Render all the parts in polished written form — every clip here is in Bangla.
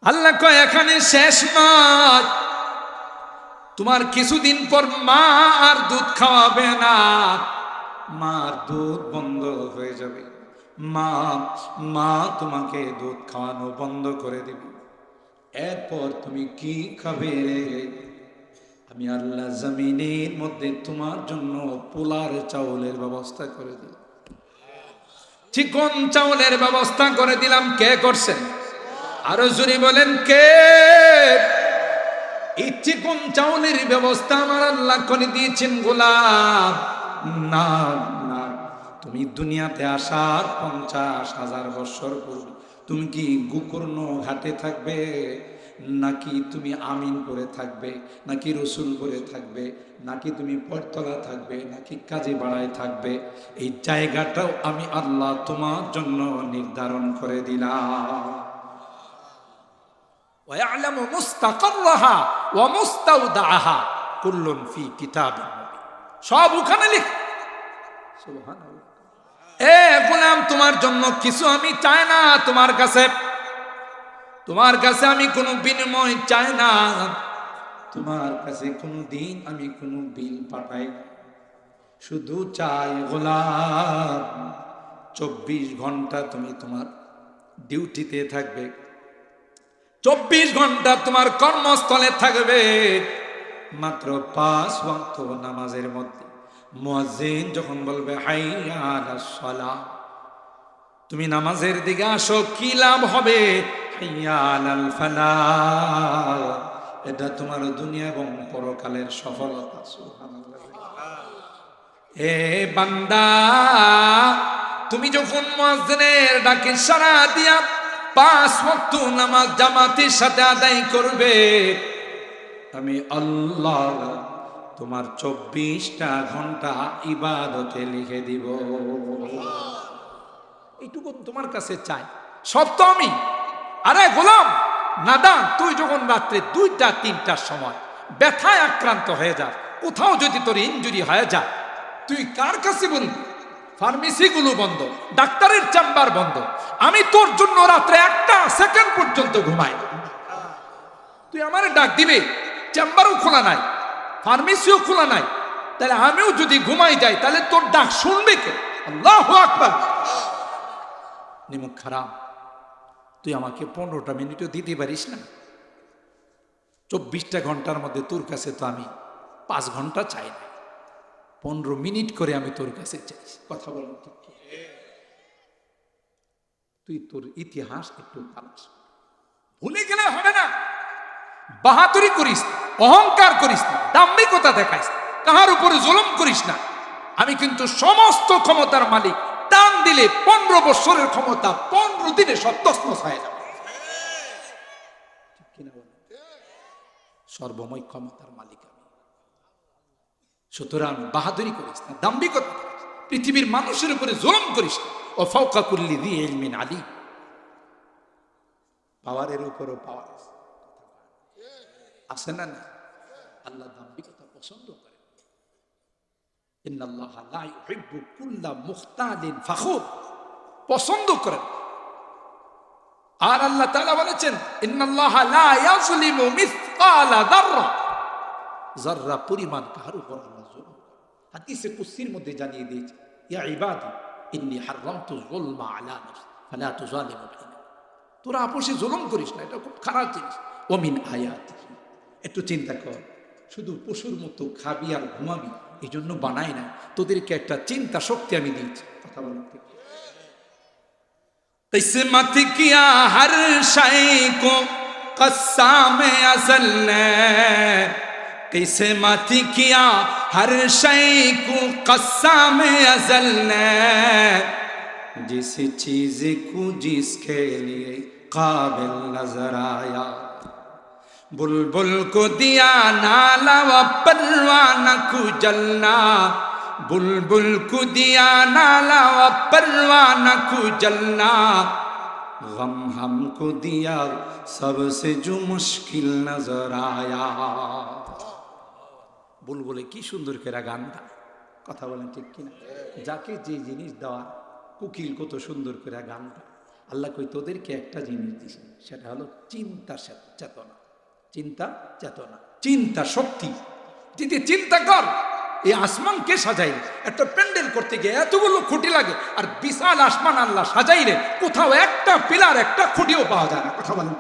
আল্লাহ কয় এখানে শেষ নয়, তোমার কিছুদিন পর মা আর দুধ খাওয়াবে না, মার দুধ বন্ধ হয়ে যাবে। মা মা তোমাকে দুধ খাওয়ানো বন্ধ করে দিবে। এরপর তুমি কি খাবে? আমি আল্লাহ জমিনের মধ্যে তোমার জন্য পোলার চাউলের ব্যবস্থা করে দিলাম, চিকন চাউলের ব্যবস্থা করে দিলাম। কে করছেন? আরো জোরে বলেন কে? এই চিকন চাউলের ব্যবস্থা আমার আল্লাহ করে দিয়েছেন গোলাম। না না, তুমি দুনিয়াতে আসার 50,000 বছর পূর্বে তুমি কি গোকর্ণ ঘাটে থাকবে, নাকি তুমি আমিন করে থাকবে, নাকি রসুল করে থাকবে, নাকি তুমি পরতলা থাকবে, নাকি কাজী বাড়ায় থাকবে, এই জায়গাটাও আমি আল্লাহ তোমার জন্য নির্ধারণ করে দিলাম। ويعلم مستقرها ومستودعها كل في كتاب مبين। সব ওখানে লিখা। সুবহানাল্লাহ। এ গোলাম, তোমার জন্য কিছু আমি চাই না তোমার কাছে, তোমার কাছে আমি কোনো বিনিময় চাই না, তোমার কাছে কোনো দিন আমি কোনো বিল পাঠাই না। শুধু চাই গোলাম 24 ঘন্টা তুমি তোমার ডিউটিতে থাকবে, 24 ঘন্টা তোমার কর্মস্থলে থাকবে। মাত্র 5 ওয়াক্ত নামাজের মধ্যে মুয়াজ্জিন যখন বলবে হাইয়া আলাস সালাহ, তুমি নামাজের দিকে আসো, কি লাভ হবে? হাইয়া আলাল ফালাহ, এটা তোমার দুনিয়া এবং পরকালের সফলতা। সুবহানাল্লাহ। এ বান্দা, তুমি যখন মুয়াজ্জিনের ডাকে সাড়া দিয়া 5 ওয়াক্ত নামাজ জামাতের সাথে আদায় করবে, আমি আল্লাহ তোমার 24টা ঘন্টা ইবাদতে লিখে দিব। এইটুকু তোমার কাছে চাই, সব তো আমি। আরে গোলাম নাদান, তুই যখন রাত্রে 2টা 3টার সময় ব্যথায় আক্রান্ত হয়ে যা, কোথাও যদি তোর ইনজুরি হয়ে যা, তুই কার কাছে বলবি? ফার্মেসিগুলো বন্ধ, ডাক্তারের চেম্বার বন্ধ, আমি তোর জন্য রাত্রে 1টা সেকেন্ড পর্যন্ত ঘুমাই। তুই আমারে ডাক দিবে, চেম্বারও খোলা নাই, ফার্মেসিও খোলা নাই, তাহলে আমিও যদি ঘুমাই যাই তাহলে তোর ডাক শুনবে কে? আল্লাহু আকবার। নিমুখ খারাপ, তুই আমাকে 15টা মিনিটও দিতে পারিস না? 24টা ঘন্টার মধ্যে তোর কাছে তো আমি 5 ঘন্টা চাই না, 15 মিনিট করে আমি তোর কাছে চাইছি। কথা বল, তুই তোর ইতিহাস একটু তালাশ, ভুলে গেলে হবে না। বাহাদুরি করিস না, অহংকার করিস না, দাম্ভিকতা দেখাইস না, কাহার উপরে জুলুম করিস না। আমি কিন্তু সমস্ত ক্ষমতার মালিক, টান দিলে 15 বছরের ক্ষমতা 15 দিনে সব তছনছ হয়ে যাবে। সর্বময় ক্ষমতার মালিক আমি। সুতরাং বাহাদুরি করিস না, দাম্ভিকতা, পৃথিবীর মানুষের উপরে জুলুম করিস না। ও ফাওকা কুল্লি যি ইলমিন আলী, পাওয়ারের উপরও পাওয়ার আছে না? না, আল্লাহ দাম্ভিকতা পছন্দ করে। ইন্নাল্লাহা লা ইউহিব্বু কুল্লা মুখতালিন ফাখুর, পছন্দ করেন। আর আল্লাহ তাআলা বলেছেন ইন্নাল্লাহা লা ইয়াজলিমু মিসকালা যাররা, যাররা পরিমাণ কার উপর আল্লাহ জুলুম করে। হাদিসে কুদসির মধ্যে জানিয়ে দিয়েছে, ইয়া ইবাদি ইন্নী হারামতু যুলমা আলা নাফসি ফালা তুযালিমু বাইনাকুম, তোরা আপোষে জুলুম করিস না, এটা খুব খারাপ জিনিস। ওয়া মিন আয়াতিহি, একটু চিন্তা কর, শুধু পশুর মতো খাবি আর ঘুমাবি এই জন্য বানাই না, তোদেরকে একটা চিন্তা শক্তি আমি দিয়েছি। কথা বলেন ঠিক? किस्मत किया हर शय को कस्साम अज़ल ने, किस्मत किया हर शय को कस्साम अज़ल ने, जिस चीज को जिसके लिए काबिल नजर आया, बुलबुल को दिया नाला व परवाना को जलना, बुलबुल को दिया नाला व परवाना को जलना, गम हमको दिया सबसे जो मुश्किल नजर आया। বুলবুলে কি সুন্দর করে গান গায়। কথা বলেন ঠিক কিনা? যাকে যে জিনিস দেওয়া, কোকিল কত সুন্দর করে গান গায়। আল্লাহ কই তোদেরকে একটা জিনিস দিছে, সেটা হলো চিন্তা চেতনা, চিন্তা চেতনা, চিন্তা শক্তি। যদি চিন্তা কর, এই আসমান কে সাজাইল? একটা প্যান্ডেল করতে গিয়ে এতগুলো খুঁটি লাগে, আর বিশাল আসমান আল্লাহ সাজাইলে কোথাও একটা পিলার, একটা খুঁটিও পাওয়া যায় না। কথা বলেন।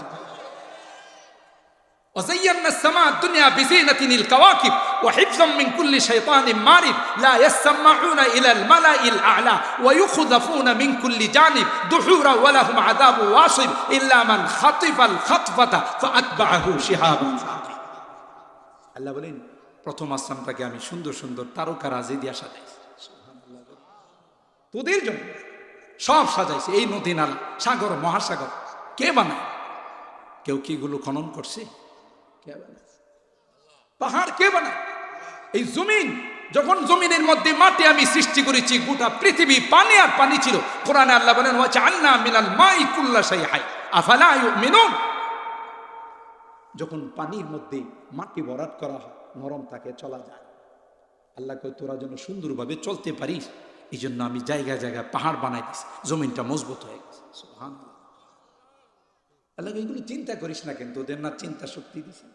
وزينا السماء الدنيا بزينة الكواكب وحفظا من كل شيطان مارد لا يسمعون إلى الملأ الأعلى ويخذفون من كل جانب دحورا ولهم عذاب واصب إلا من خطف الخطفة فأتبعه شهاب ثاقب। আল্লাহ বলেন প্রথম আসমানটাকে আমি সুন্দর সুন্দর তারকারাজি দিয়া সাজাইছি, তোদের জন্য সব সাজাইছে। এই নদী নালা, সাগর, মহাসাগর কে বানায়? কেউ কি এগুলো খনন করছে? কে বানায়? পাহাড় কে বানায়? এই জমিন, যখন জমিনের মধ্যে মাটি আমি সৃষ্টি করেছি, গোটা পৃথিবী পানি আর পানি ছিল। কোরআনে আল্লাহ বলেন ওয়াজআলনা মিনাল মাই কুল্লা শাইইন হাই আফালা ইউমিনুন। যখন পানির মধ্যে মাটি ভরাট করা হয়, নরম থাকে, চলা যায়। আল্লাহ কই তোরা যেন সুন্দরভাবে চলতে পারিস, এই জন্য আমি জায়গায় জায়গায় পাহাড় বানাই দিছি, জমিনটা মজবুত হয়ে গেছে। সুবহানাল্লাহ। আল্লাহ এগুলো চিন্তা করিস না, কিন্তু ওদের না চিন্তা শক্তি দিছে।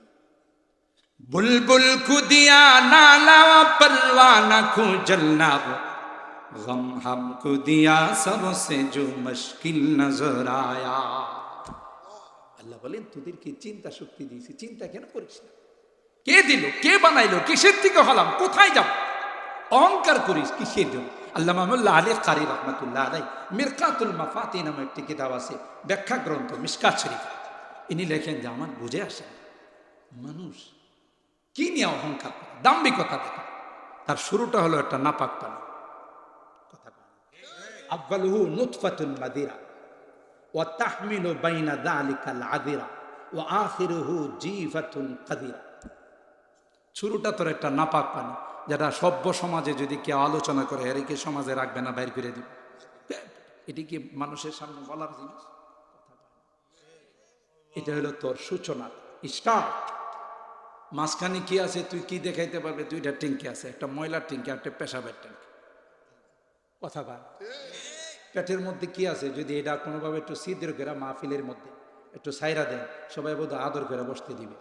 বুলবুল কো দিয়া নালা পরওয়ানা কো জলনা, গম হামকো দিয়া সবসে জো মুশকিল নজর আয়া। আল্লাহ বলেন তোদেরকে চিন্তা শক্তি দিয়েছি, চিন্তা কেন করিস না? কে দিল? কে বানাইলো? কিসের থেকে হলাম? কোথায় যাব? অহংকার করিস কিসের জন্য? আল্লামা মোল্লা আলী কারি রহমাতুল্লাহ আলাইহি মিরকাতুল মাফাতিহ নামে একটি কিতাব আছে, ব্যাখ্যা গ্রন্থ মিশকাত শরীফ। ইনি লেখেন যে আমার বুঝে আসে মানুষ কি নিয়ে অহংকার করে, দাম্ভিকতা দেখে। তার শুরুটা হলো একটা নাপাক পানি। কথা আব্বালুহু নুতফাতুন মাদিরা ওয়া তাহমিলু বাইনা যালিকাল আদিরা ওয়া আখিরুহু জিফাতুন কাদিরা। শুরুটা তোর একটা নাপাক পানি, যেটা সভ্য সমাজে যদি কেউ আলোচনা করে, এর কি সমাজে রাখবে না, বাইর করে দিবে। এটি কি মানুষের সামনে বলার জিনিস? এটা হলো তোর সূচনা, স্টার্ট। মাঝখানে কি আছে তুই কি দেখাইতে পারবে? দুইটা ট্যাঙ্কি আছে, একটা ময়লার ট্যাঙ্কি, একটা পেশাবের ট্যাঙ্কি। কথা বল। পেটের মধ্যে কি আছে? যদি এটা কোনোভাবে একটু ছিদ্র করে মাহফিলের মধ্যে একটু সাইরা দেন, সবাই বোধ আদর করে বসতে দিবে।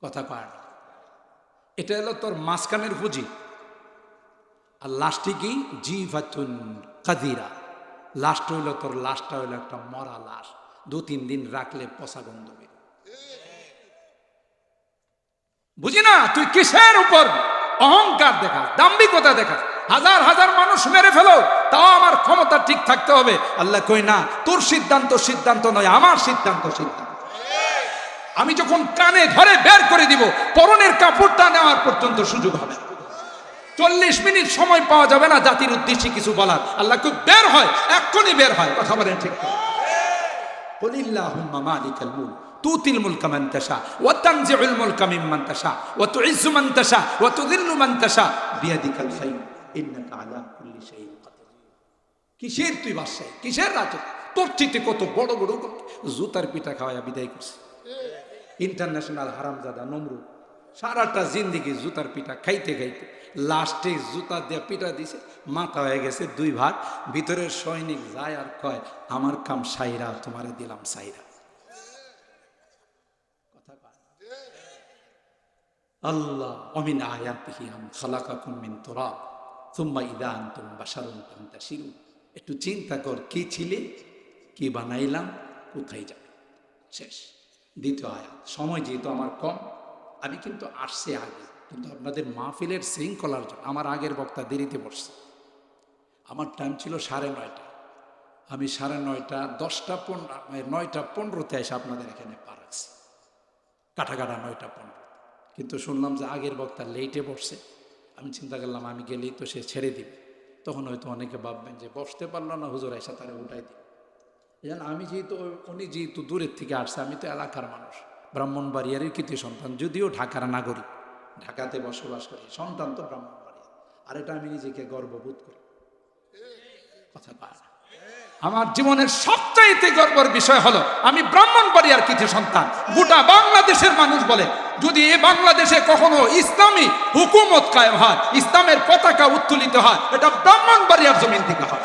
কথা পায় না। এটা হলো তোর মাঝখানের পুঁজি। আর লাস্টে কি? জিফাতুন কাদিরা। লাস্ট হইলো তোর, লাস্টটা হইলো একটা মরা লাশ, 2-3 দিন রাখলে পচা গন্ধ বের। বুঝি না তুই কিসের উপর অহংকার দেখাস, দাম্ভিকতা দেখাস? হাজার হাজার মানুষ মেরে ফেলো, তাও আমার ক্ষমতা ঠিক থাকতে হবে। আল্লাহ কই না, তোর সিদ্ধান্ত সিদ্ধান্ত নয়, আমার সিদ্ধান্ত সিদ্ধান্ত। আমি যখন কানে ধরে বের করে দিব, পরনের কাপড়টা নেওয়ার পর্যন্ত সুযোগ হবে। 40 মিনিট সময় পাওয়া যাবে না জাতির উদ্দেশ্যে কিছু বলার। আল্লাহ খুব বের হয়, এক্ষুনি বের হয়। কথা বলেন ঠিক? কুলিল্লাহুম্মা মালিকাল মুলক তুতিল মুলকা মান তাশা ওয়া তানজিউল মুলকা মিম্মান তাশা ওয়া তুইজ্জু মান তাশা ওয়া তুযিল্লু মান তাশা বিয়াদিকাল খায়র ইন্নাকা আলা কুল্লি শাইইন কাদির। কিসের তুই বাদশাহ, কিসের রাজা? তোর চিতে কত বড় বড় জুতার পিঠা খাওয়া বিদায় করছে ইন্টারন্যাশনাল হারামজাদা নমরুদ। সারাটা জিন্দিগি জুতার পিঠা খাইতে খাইতে লাস্টে জুতা দিয়ে পিঠা দিছে, মাথা হয়ে গেছে 2 ভাগ। ভিতরের সৈনিক যায় আর কয় আমার কাম সাইরা, তোমারে দিলাম সাইরা। কথা কয় আল্লাহ অমিন আয়াতিহি আম খালাকাকুম মিন তুরাব সুম্মা ইযা আনতুম বাশারুন তানতাশিরুন। একটু চিন্তা কর, কি ছিলে, কি বানাইলাম, কোথায় যাবে? শেষ। দ্বিতীয় আয়াত। সময় যেহেতু আমার কম, আমি কিন্তু আসছে আগে, কিন্তু আপনাদের মাহফিলের শৃঙ্খলার জন্য আমার আগের বক্তা দেরিতে বসছে। আমার টাইম ছিল 9:30। আমি 9:30, 9:15 এসে আপনাদের এখানে পা রাখছি, কাটা 9:15। কিন্তু শুনলাম যে আগের বক্তা লেটে বসছে। আমি চিন্তা করলাম আমি গেলেই তো সে ছেড়ে দিবে। তখন হয়তো অনেকে ভাববেন যে বসতে পারলো না, হুজুর এসে তারা উঠাই দিই। এই জন্য আমি যেহেতু, উনি যেহেতু দূরের থেকে আসছে, আমি তো এলাকার মানুষ, ব্রাহ্মণবাড়িয়ারই কৃতি সন্তান, যদিও ঢাকার নাগরিক, ঢাকাতে বসবাস করি, সন্তান তো ব্রাহ্মণবাড়িয়া। আর এটা আমি নিজেকে গর্ববোধ করি। কথা পায় না। আমার জীবনের সবচাইতে গর্বের বিষয় হলো আমি ব্রাহ্মণবাড়িয়ার কৃতি সন্তান। গোটা বাংলাদেশের মানুষ বলে যদি এ বাংলাদেশে কখনো ইসলামী হুকুমত কায়েম হয়, ইসলামের পতাকা উত্তোলিত হয়, এটা ব্রাহ্মণবাড়িয়ার জমিন থেকে হয়।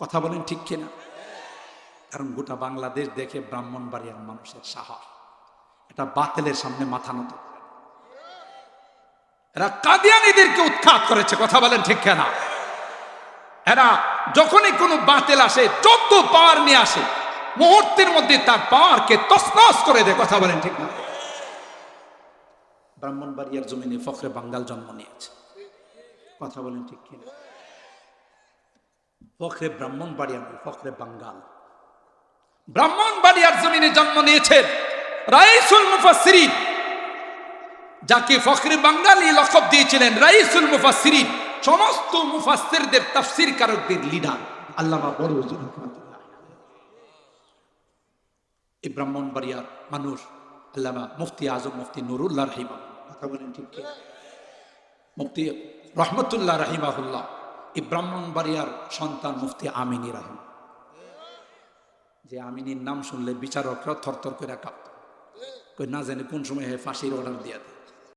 কথা বলেন ঠিক কিনা? কারণ গোটা বাংলাদেশ দেখে ব্রাহ্মণবাড়িয়ার মানুষের সাহস, এটা বাতিলের সামনে মাথা নত করে। এরা কাদিয়ানীদেরকে উৎখাত করেছে, কথা বলেন ঠিক কিনা? এরা যখনই কোনো বাতিল আসে, যত পাওয়ার নিয়ে আসে, মুহূর্তের মধ্যে তার পাওয়ারকে তছনছ করে দেয়, কথা বলেন ঠিক না? ব্রাহ্মণবাড়িয়ার জমিনে ফখরে বাঙ্গাল জন্ম নিয়েছে, কথা বলেন ঠিক কিনা? ফখরে ব্রাহ্মণবাড়িয়া নয়, ফখরে বাঙ্গাল। ব্রাহ্মণবাড়িয়ার জমিনে জন্ম নিয়েছেন রাইসুল মুফাসসিরিন, যাকে ফখরে বাঙ্গালী লকব দিয়েছিলেন রাইসুল মুফাসসিরিন, সমস্ত মুফাসসিরদের তাফসীর কারকদের লিডার আল্লামা বড় হুজুর রাহমাতুল্লাহ। এই ব্রাহ্মণবাড়িয়ার মানুষ আল্লামা মুফতি আজম মুফতি নুরুল্লাহ রাহিমা, কথা বলেন ঠিক কি? মুফতি রহমতুল্লাহ রাহিমাহুল্লাহ এই ব্রাহ্মণবাড়িয়ার সন্তান মুফতি আমিনী রাহিম, যে আমিনীর নাম শুনলে বিচারকরা থরথর করে কাঁপত, কই না জানি কোন সময় ফাঁসির অর্ডার দিয়ে দেয়।